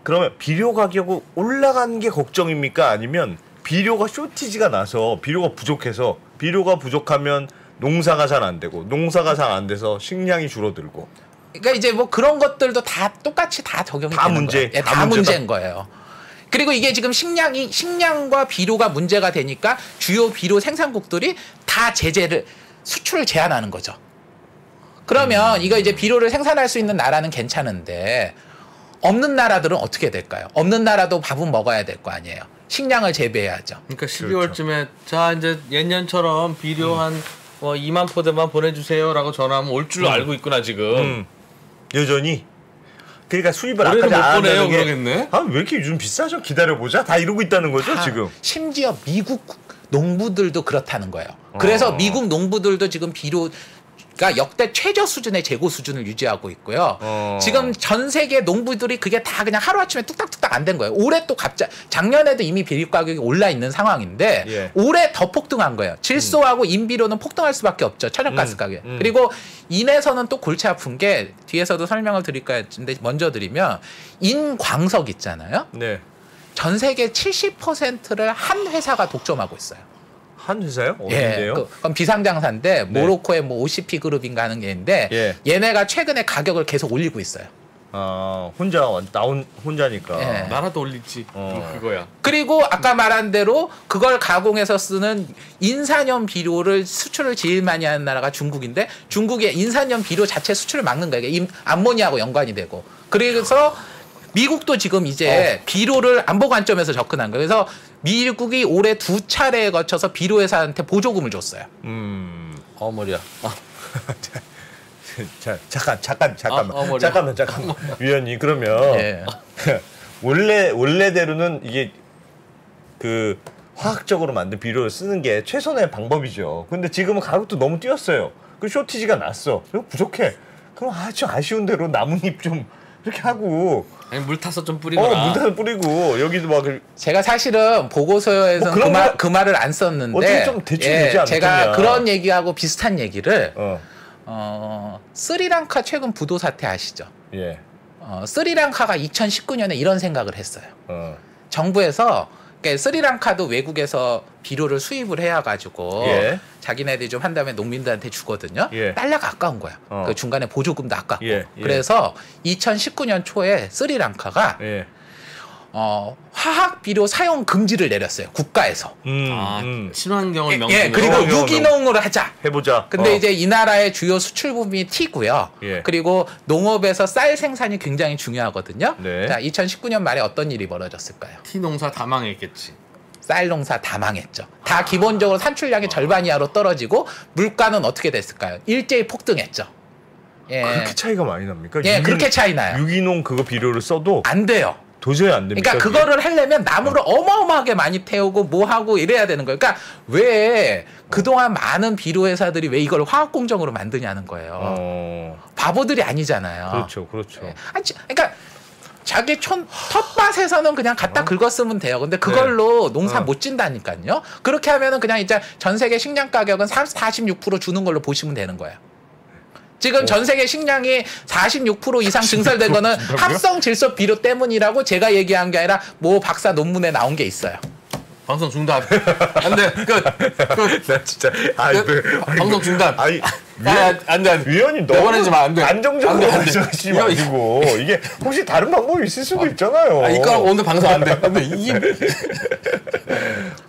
그러면 비료 가격이 올라간 게 걱정입니까? 아니면 비료가 쇼티지가 나서 비료가 부족해서, 비료가 부족하면 농사가 잘 안 되고, 농사가 잘 안 돼서 식량이 줄어들고. 그러니까 이제 뭐 그런 것들도 다 똑같이 다 적용이 되는 거예요. 예, 다 문제인 거예요. 그리고 이게 지금 식량과 비료가 문제가 되니까 주요 비료 생산국들이 다 수출을 제한하는 거죠. 그러면 이거 이제 비료를 생산할 수 있는 나라는 괜찮은데 없는 나라들은 어떻게 될까요? 없는 나라도 밥은 먹어야 될 거 아니에요. 식량을 재배해야죠. 그러니까 12월쯤에 자 이제 예년처럼 비료 한 2만 포대만 보내주세요라고 전화하면 올 줄 알고 있구나 지금. 여전히. 그러니까 수입을 올해는 아까 못 보내요 그러겠네. 왜 이렇게 요즘 비싸죠? 기다려보자. 다 이러고 있다는 거죠 지금. 심지어 미국 농부들도 그렇다는 거예요. 그래서 미국 농부들도 지금 비료가 역대 최저 수준의 재고 수준을 유지하고 있고요. 지금 전 세계 농부들이 그게 다 그냥 하루아침에 뚝딱뚝딱 안 된 거예요. 올해 또 작년에도 이미 비료 가격이 올라 있는 상황인데 예. 올해 더 폭등한 거예요. 질소하고 인비료는 폭등할 수밖에 없죠. 천연가스 가격. 그리고 인에서는 또 골치 아픈 게 뒤에서도 설명을 드릴까 했는데 먼저 드리면 인광석 있잖아요. 네. 전 세계 70%를 한 회사가 독점하고 있어요. 한 회사요? 어딘데요? 예, 그건 비상장사인데 모로코의 뭐 OCP 그룹인가 하는 게 있는데 예. 얘네가 최근에 가격을 계속 올리고 있어요. 혼자니까. 예. 나라도 올리지. 그거야. 그리고 아까 말한 대로 그걸 가공해서 쓰는 인산염 비료를 수출을 제일 많이 하는 나라가 중국인데 중국의 인산염 비료 자체 수출을 막는 거예요. 이게 암모니아하고 연관이 되고. 그래서 미국도 지금 이제 비료를 안보 관점에서 접근한 거예요. 그래서 미국이 올해 2차례에 거쳐서 비료 회사한테 보조금을 줬어요. 머리야. 자, 잠깐만. 위원님, 그러면 예. 원래대로는 이게 그 화학적으로 만든 비료를 쓰는 게 최선의 방법이죠. 근데 지금은 가격도 너무 뛰었어요. 그 쇼티지가 났어. 이거 부족해. 그럼 아주 아쉬운 대로 나뭇잎 좀 이렇게 하고. 아니 물 타서 좀 뿌리거나. 물 타서 뿌리고 여기도 막. 제가 사실은 보고서에서는 그 말을 안 썼는데. 어떻게 좀 대충 되지 않겠냐. 제가 그런 얘기하고 비슷한 얘기를. 스리랑카 최근 부도 사태 아시죠? 예. 스리랑카가 2019년에 이런 생각을 했어요. 정부에서 그러니까 스리랑카도 외국에서 비료를 수입을 해가지고 예. 자기네들이 좀 한 다음에 농민들한테 주거든요. 예. 달러가 아까운 거야. 그 중간에 보조금도 아깝고. 예. 그래서 2019년 초에 스리랑카가 화학 비료 사용 금지를 내렸어요. 국가에서. 친환경을 예, 그리고 유기농으로 하자. 해보자. 근데 이제 이 나라의 주요 수출 부분이 티고요. 예. 그리고 농업에서 쌀 생산이 굉장히 중요하거든요. 네. 자, 2019년 말에 어떤 일이 벌어졌을까요? 티 농사 다 망했겠지. 쌀 농사 다 망했죠. 다 기본적으로 산출량이 절반 이하로 떨어지고 물가는 어떻게 됐을까요? 일제히 폭등했죠. 예. 그렇게 차이가 많이 납니까? 예, 그렇게 차이 나요. 유기농 그거 비료를 써도 안 돼요. 도저히 안 됩니다. 그러니까 그거를 하려면 나무를 어마어마하게 많이 태우고 뭐 하고 이래야 되는 거예요. 그러니까 왜 그동안 많은 비료 회사들이 왜 이걸 화학 공정으로 만드냐는 거예요. 바보들이 아니잖아요. 그렇죠. 예. 그러니까 자기 텃밭에서는 그냥 갖다 긁었으면 돼요. 근데 그걸로 농사 못 짓다니까요. 그렇게 하면은 그냥 이제 전 세계 식량 가격은 46% 주는 걸로 보시면 되는 거예요. 지금 전 세계 식량이 46% 이상 증설된 거는 합성 질소 비료 때문이라고 제가 얘기한 게 아니라 뭐 박사 논문에 나온 게 있어요. 방송 중단. 안 돼. 나 진짜 방송 중단. 안 돼. 위원님 너무 내보내지 마. 안 돼. 안정적으로 말씀하시지 마시고 이게 혹시 다른 방법이 있을 수도 있잖아요. 이거 오늘 방송 안 돼. 이게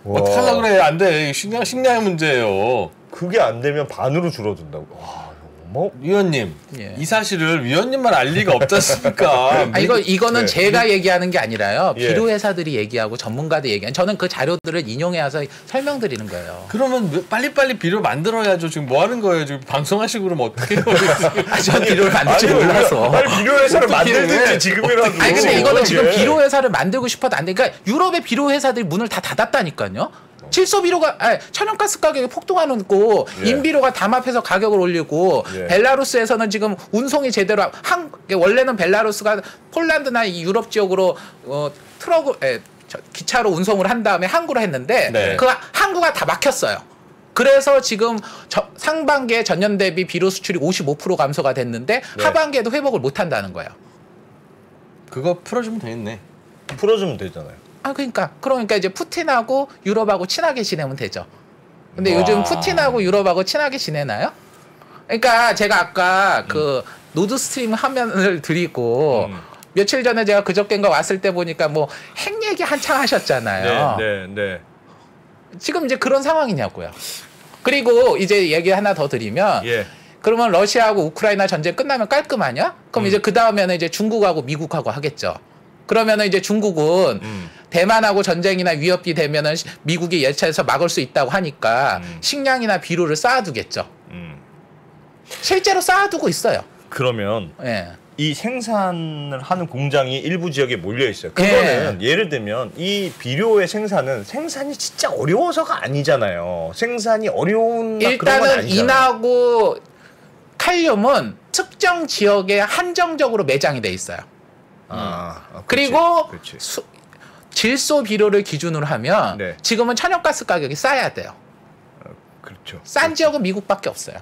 어떡하려고 그래. 안 돼. 식량의 문제예요. 그게 안 되면 반으로 줄어든다고. 와, 뭐 위원님 이 사실을 위원님만 알 리가 없지 않습니까? 이거는 제가 얘기하는 게 아니라요. 비료 회사들이 얘기하고 전문가들 얘기하는. 저는 그 자료들을 인용해서 설명드리는 거예요. 그러면 빨리빨리 비료 만들어야죠. 지금 뭐 하는 거예요? 지금 방송하시고 그러면 어떻게 해요? 전 비료를 만들 줄 몰라서. 빨리 비료 회사를 만들든지 지금이라도. 근데 이거는 지금 비료 회사를 만들고 싶어도 안 돼. 그러니까 유럽의 비료 회사들이 문을 다 닫았다니까요. 질소 비료가 천연가스 가격이 폭등하고 인비료가 담합해서 가격을 올리고 벨라루스에서는 지금 운송이 제대로 원래는 벨라루스가 폴란드나 이 유럽 지역으로 기차로 운송을 한 다음에 항구로 했는데 그 항구가 다 막혔어요. 그래서 지금 상반기에 전년 대비 비료 수출이 55% 감소가 됐는데 하반기에도 회복을 못 한다는 거예요. 그거 풀어주면 되겠네. 풀어주면 되잖아요. 그러니까 이제 푸틴하고 유럽하고 친하게 지내면 되죠. 근데 요즘 푸틴하고 유럽하고 친하게 지내나요? 그러니까 제가 아까 그 노드스트림 화면을 드리고 며칠 전에 제가 그저께인가 왔을 때 보니까 뭐 핵 얘기 한창 하셨잖아요. 네. 지금 이제 그런 상황이냐고요. 그리고 이제 얘기 하나 더 드리면 그러면 러시아하고 우크라이나 전쟁 끝나면 깔끔하냐? 그럼 이제 그 다음에는 이제 중국하고 미국하고 하겠죠. 그러면은 이제 중국은 대만하고 전쟁이나 위협이 되면은 미국이 예차에서 막을 수 있다고 하니까 식량이나 비료를 쌓아두겠죠. 실제로 쌓아두고 있어요. 그러면 이 생산을 하는 공장이 일부 지역에 몰려 있어요. 그거는 예를 들면 이 비료의 생산이 진짜 어려워서가 아니잖아요. 생산이 어려운 그런 건 아니잖아요. 인하고 칼륨은 특정 지역에 한정적으로 매장이 돼 있어요. 그리고 질소 비료를 기준으로 하면 지금은 천연가스 가격이 싸야 돼요. 그렇죠. 싼 지역은 미국밖에 없어요.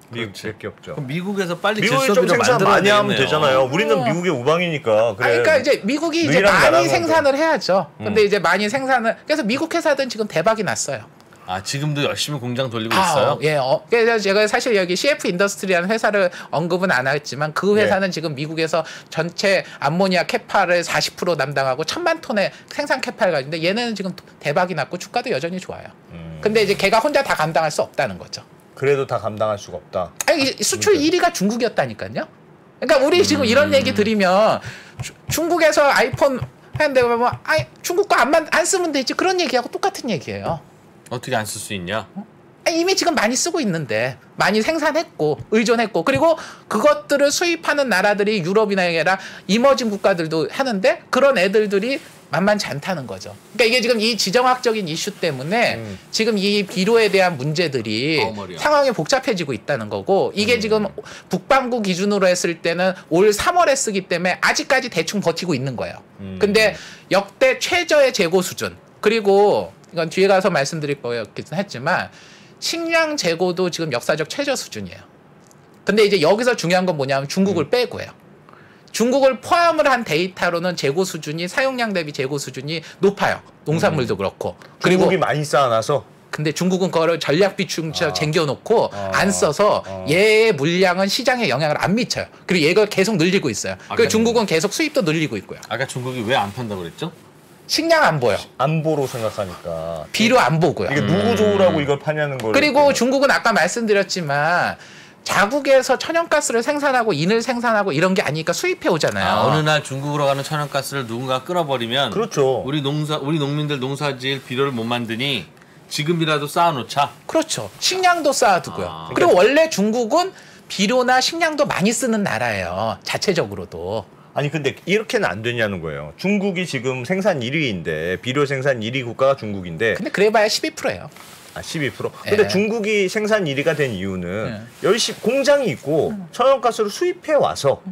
미국밖에 없죠. 그럼 미국에서 빨리 미국이 질소 좀 비료 생산 많이 하면 되겠네요. 되잖아요. 우리는 미국의 우방이니까. 그러니까 이제 미국이 이제 많이 생산을 해야죠. 근데 이제 많이 생산을 그래서 미국 회사들은 지금 대박이 났어요. 지금도 열심히 공장 돌리고 있어요? 그래서 제가 사실 여기 CF 인더스트리라는 회사를 언급은 안 했지만 그 회사는 지금 미국에서 전체 암모니아 캐파를 40% 담당하고 1000만 톤의 생산 캐파를 가지고 있는데 얘네는 지금 대박이 났고 주가도 여전히 좋아요. 근데 이제 걔가 혼자 다 감당할 수 없다는 거죠. 그래도 다 감당할 수가 없다. 수출 1위가 중국이었다니까요. 그러니까 우리 지금 이런 얘기 드리면 중국에서 아이폰 하는데 뭐 중국 거 안 쓰면 되지 그런 얘기하고 똑같은 얘기예요. 어떻게 안 쓸 수 있냐? 이미 지금 많이 쓰고 있는데 많이 생산했고 의존했고 그리고 그것들을 수입하는 나라들이 유럽이나 아니라 이머징 국가들도 하는데 그런 애들이 만만치 않다는 거죠. 그러니까 이게 지금 이 지정학적인 이슈 때문에 지금 이 비료에 대한 문제들이 상황이 복잡해지고 있다는 거고 이게 지금 북반구 기준으로 했을 때는 올 3월에 쓰기 때문에 아직까지 대충 버티고 있는 거예요. 근데 역대 최저의 재고 수준 그리고 이건 뒤에 가서 말씀드릴 거였긴 했지만 식량 재고도 지금 역사적 최저 수준이에요. 근데 이제 여기서 중요한 건 뭐냐면 중국을 빼고요. 중국을 포함을 한 데이터로는 재고 수준이 사용량 대비 재고 수준이 높아요. 농산물도 그렇고. 그리고 중국이 많이 쌓아놔서. 근데 중국은 그거를 전략 비축처럼 쟁겨놓고 안 써서 얘의 물량은 시장에 영향을 안 미쳐요. 그리고 얘가 계속 늘리고 있어요. 그리고 중국은 계속 수입도 늘리고 있고요. 아까 중국이 왜 안 판다고 그랬죠? 식량 안 보여. 안보로 생각하니까. 비료 안 보고요. 이게 누구 좋으라고 이걸 파냐는 거예요. 그리고 중국은 아까 말씀드렸지만 자국에서 천연가스를 생산하고 인을 생산하고 이런 게 아니니까 수입해 오잖아요. 어느 날 중국으로 가는 천연가스를 누군가 끌어버리면 그렇죠. 우리 농민들 농사지을 비료를 못 만드니 지금이라도 쌓아놓자. 그렇죠. 식량도 쌓아두고요. 그리고 원래 중국은 비료나 식량도 많이 쓰는 나라예요. 자체적으로도. 아니 근데 이렇게는 안 되냐는 거예요. 중국이 지금 생산 1위인데 비료 생산 1위 국가가 중국인데 근데 그래봐야 12%예요. 12%? 근데 중국이 생산 1위가 된 이유는 열심히 공장이 있고 천연가스를 수입해 와서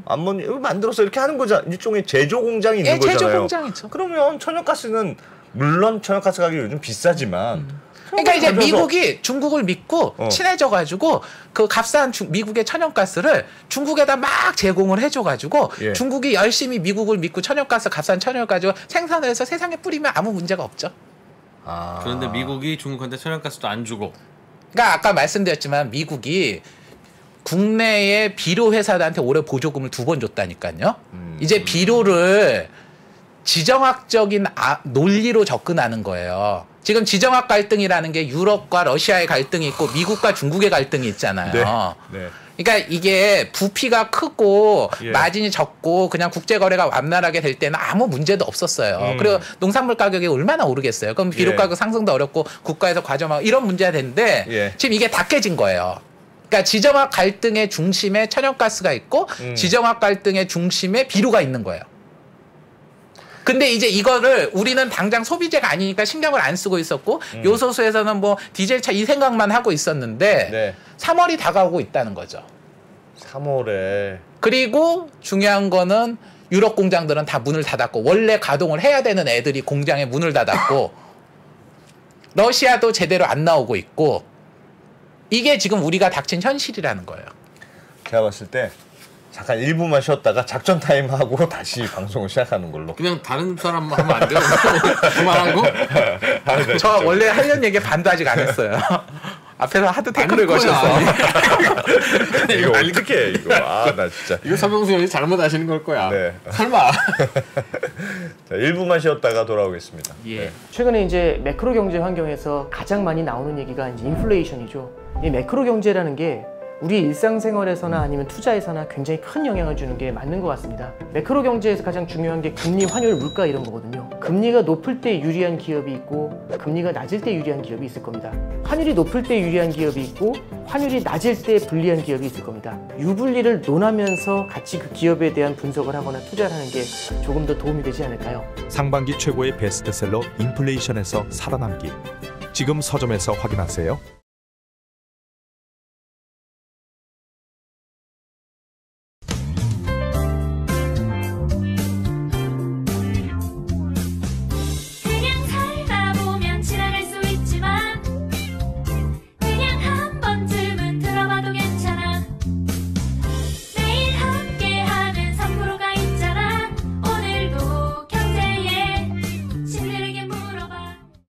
만들어서 이렇게 하는 거잖아. 일종의 제조 공장이 있는 거잖아요. 제조 공장이죠. 그러면 천연가스는 물론 천연가스 가격이 요즘 비싸지만 그러니까 이제 미국이 중국을 믿고 친해져가지고 그 값싼 미국의 천연가스를 중국에다 막 제공을 해줘가지고 중국이 열심히 미국을 믿고 값싼 천연가스 생산을 해서 세상에 뿌리면 아무 문제가 없죠. 그런데 미국이 중국한테 천연가스도 안 주고. 그러니까 아까 말씀드렸지만 미국이 국내의 비료 회사들한테 올해 보조금을 2번 줬다니까요. 이제 비료를 지정학적인 논리로 접근하는 거예요. 지금 지정학 갈등이라는 게 유럽과 러시아의 갈등이 있고 미국과 중국의 갈등이 있잖아요. 네. 네. 그러니까 이게 부피가 크고 예. 마진이 적고 그냥 국제거래가 완만하게 될 때는 아무 문제도 없었어요. 그리고 농산물 가격이 얼마나 오르겠어요. 그럼 비료 가격 상승도 어렵고 국가에서 과점하고 이런 문제가 되는데 예. 지금 이게 다 깨진 거예요. 그러니까 지정학 갈등의 중심에 천연가스가 있고 지정학 갈등의 중심에 비료가 있는 거예요. 근데 이제 이거를 우리는 당장 소비재가 아니니까 신경을 안 쓰고 있었고 요소수에서는 뭐 디젤차 이 생각만 하고 있었는데 네. 3월이 다가오고 있다는 거죠. 3월에. 그리고 중요한 거는 유럽 공장들은 다 문을 닫았고 원래 가동을 해야 되는 애들이 공장에 문을 닫았고 러시아도 제대로 안 나오고 있고 이게 지금 우리가 닥친 현실이라는 거예요. 제가 봤을 때 잠깐 1분만 쉬었다가 작전 타임 하고 다시 방송을 시작하는 걸로. 그냥 다른 사람 하면 안 돼요? 그만하고? 저 원래 하려는 얘기 반도 아직 안 했어요. 앞에서 하도 태클을 거셔서. 이거 어떻게 이거. 아, 나 진짜. 이거 서병수 형이 잘못 아시는 걸 거야. 네. 설마. 자, 1분만 쉬었다가 돌아오겠습니다. 예. 네. 최근에 이제 매크로 경제 환경에서 가장 많이 나오는 얘기가 이제 인플레이션이죠. 이 매크로 경제라는 게 우리 일상생활에서나 아니면 투자에서나 굉장히 큰 영향을 주는 게 맞는 것 같습니다. 매크로 경제에서 가장 중요한 게 금리, 환율, 물가 이런 거거든요. 금리가 높을 때 유리한 기업이 있고 금리가 낮을 때 유리한 기업이 있을 겁니다. 환율이 높을 때 유리한 기업이 있고 환율이 낮을 때 불리한 기업이 있을 겁니다. 유불리를 논하면서 같이 그 기업에 대한 분석을 하거나 투자를 하는 게 조금 더 도움이 되지 않을까요? 상반기 최고의 베스트셀러 인플레이션에서 살아남기. 지금 서점에서 확인하세요.